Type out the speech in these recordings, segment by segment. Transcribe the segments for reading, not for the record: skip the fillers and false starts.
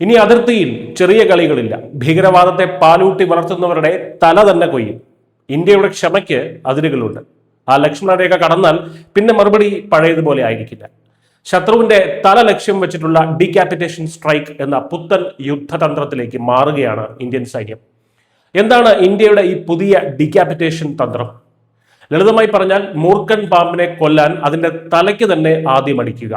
ഇനി അതിർത്തിയിൽ ചെറിയ കളികളില്ല. ഭീകരവാദത്തെ പാലൂട്ടി വളർത്തുന്നവരുടെ തല തന്നെ കൊയ്യും. ഇന്ത്യയുടെ ക്ഷമയ്ക്ക് അതിരുകളുണ്ട്. ആ ലക്ഷ്മണരേഖ കടന്നാൽ പിന്നെ മറുപടി പഴയതുപോലെ ആയിരിക്കില്ല. ശത്രുവിന്റെ തല ലക്ഷ്യം വെച്ചിട്ടുള്ള ഡീകാപ്പിറ്റേഷൻ സ്ട്രൈക്ക് എന്ന പുത്തൻ യുദ്ധതന്ത്രത്തിലേക്ക് മാറുകയാണ് ഇന്ത്യൻ സൈന്യം. എന്താണ് ഇന്ത്യയുടെ ഈ പുതിയ ഡീകാപ്പിറ്റേഷൻ തന്ത്രം? ലളിതമായി പറഞ്ഞാൽ മൂർഖൻ പാമ്പിനെ കൊല്ലാൻ അതിന്റെ തലയ്ക്ക് തന്നെ ആദ്യം അടിക്കുക.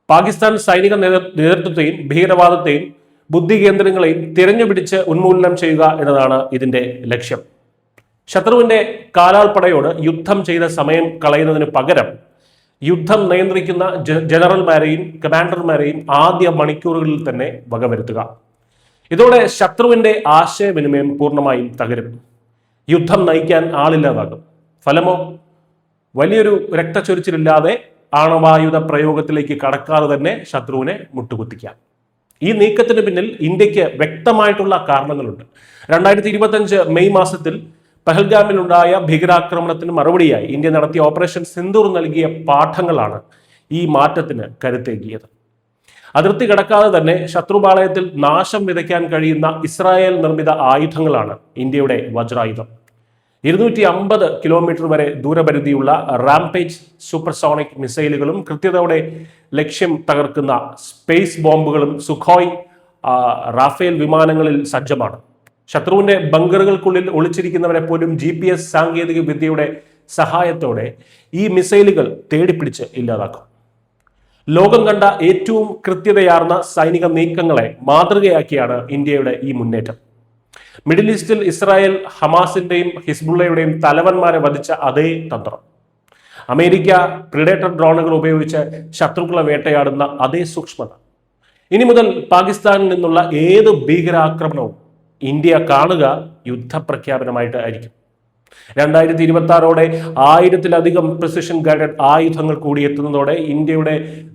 പാകിസ്ഥാൻ സൈനിക നേതൃത്വത്തെയും ഭീകരവാദത്തെയും ബുദ്ധി കേന്ദ്രങ്ങളെയും തിരഞ്ഞുപിടിച്ച് ഉന്മൂലനം ചെയ്യുക എന്നതാണ് ഇതിന്റെ ലക്ഷ്യം. ശത്രുവിന്റെ കാലാൾപ്പടയോട് യുദ്ധം ചെയ്ത സമയം കളയുന്നതിന് പകരം യുദ്ധം നിയന്ത്രിക്കുന്ന ജനറൽമാരെയും കമാൻഡർമാരെയും ആദ്യ മണിക്കൂറുകളിൽ തന്നെ വകവരുത്തുക. ഇതോടെ ശത്രുവിന്റെ ആശയവിനിമയം പൂർണ്ണമായും തകരും. യുദ്ധം നയിക്കാൻ ആളില്ലാതാകും. ഫലമോ വലിയൊരു രക്തച്ചൊരിച്ചിലില്ലാതെ ആണവായുധ പ്രയോഗത്തിലേക്ക് കടക്കാതെ തന്നെ ശത്രുവിനെ മുട്ടുകുത്തിക്കാം. ഈ നീക്കത്തിന് പിന്നിൽ ഇന്ത്യക്ക് വ്യക്തമായിട്ടുള്ള കാരണങ്ങളുണ്ട്. 2025 മെയ് മാസത്തിൽ പഹൽഗാമിലുണ്ടായ ഭീകരാക്രമണത്തിന് മറുപടിയായി ഇന്ത്യ നടത്തിയ ഓപ്പറേഷൻ സിന്ദൂർ നൽകിയ പാഠങ്ങളാണ് ഈ മാറ്റത്തിന് കരുത്തേകിയത്. അതിർത്തി കടക്കാതെ തന്നെ ശത്രുപാളയത്തിൽ നാശം വിതയ്ക്കാൻ കഴിയുന്ന ഇസ്രായേൽ നിർമ്മിത ആയുധങ്ങളാണ് ഇന്ത്യയുടെ വജ്രായുധം. 250 കിലോമീറ്റർ വരെ ദൂരപരിധിയുള്ള റാംപേജ് സൂപ്പർസോണിക് മിസൈലുകളും കൃത്യതയോടെ ലക്ഷ്യം തകർക്കുന്ന സ്പേസ് ബോംബുകളും സുഖോയ് റാഫേൽ വിമാനങ്ങളിൽ സജ്ജമാണ്. ശത്രുവിന്റെ ബങ്കറുകൾക്കുള്ളിൽ ഒളിച്ചിരിക്കുന്നവരെ പോലും GPS സാങ്കേതിക വിദ്യയുടെ സഹായത്തോടെ ഈ മിസൈലുകൾ തേടിപ്പിടിച്ച് ഇല്ലാതാക്കും. ലോകം കണ്ട ഏറ്റവും കൃത്യതയാർന്ന സൈനിക നീക്കങ്ങളെ മാതൃകയാക്കിയാണ് ഇന്ത്യയുടെ ഈ മുന്നേറ്റം. മിഡിൽ ഈസ്റ്റിൽ ഇസ്രായേൽ ഹമാസിന്റെയും ഹിസ്ബുള്ളയുടെയും തലവന്മാരെ വധിച്ച അതേ തന്ത്രം, അമേരിക്ക പ്രിഡേറ്റർ ഡ്രോണുകൾ ഉപയോഗിച്ച് ശത്രുക്കളെ വേട്ടയാടുന്ന അതേ സൂക്ഷ്മത. ഇനി മുതൽ പാകിസ്ഥാനിൽ നിന്നുള്ള ഏത് ഭീകരാക്രമണവും ഇന്ത്യ കാണുക യുദ്ധപ്രഖ്യാപനമായിട്ട് ആയിരിക്കും. 2026ഓടെ 1000-ലധികം പ്രിസിഷൻ ഗൈഡഡ് ആയുധങ്ങൾ കൂടി എത്തുന്നതോടെ ഇന്ത്യയുടെ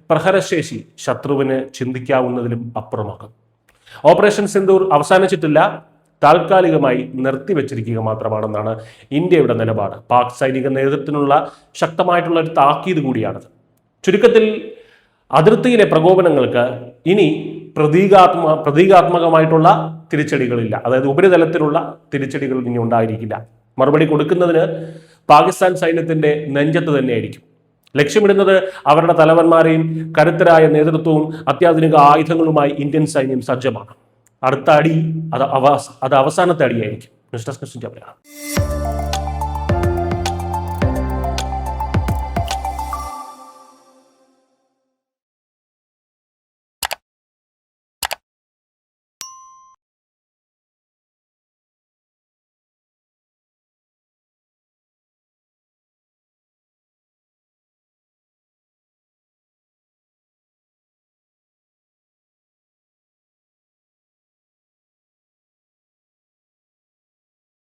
പ്രഹരശേഷി ശത്രുവിന് ചിന്തിക്കാവുന്നതിലും അപ്പുറമാകും. ഓപ്പറേഷൻ സിന്ദൂർ അവസാനിച്ചിട്ടില്ല, താൽക്കാലികമായി നിർത്തിവെച്ചിരിക്കുക മാത്രമാണെന്നാണ് ഇന്ത്യയുടെ നിലപാട്. പാക് സൈനിക നേതൃത്വത്തിനുള്ള ശക്തമായിട്ടുള്ള ഒരു താക്കീത് കൂടിയാണത്. ചുരുക്കത്തിൽ അതിർത്തിയിലെ പ്രകോപനങ്ങൾക്ക് ഇനി പ്രതീകാത്മകമായിട്ടുള്ള തിരിച്ചടികളില്ല. അതായത് ഉപരിതലത്തിലുള്ള തിരിച്ചടികൾ ഇനി ഉണ്ടായിരിക്കില്ല. മറുപടി കൊടുക്കുന്നതിന് പാകിസ്ഥാൻ സൈന്യത്തിന്റെ നെഞ്ചത്ത് തന്നെയായിരിക്കും. ലക്ഷ്യമിടുന്നത് അവരുടെ തലവന്മാരെയും കരുത്തരായ നേതൃത്വവും അത്യാധുനിക ആയുധങ്ങളുമായി ഇന്ത്യൻ സൈന്യം സജ്ജമാണ്. അടുത്ത അടി അത് അവസാനത്തെ അടിയായിരിക്കും. News desk.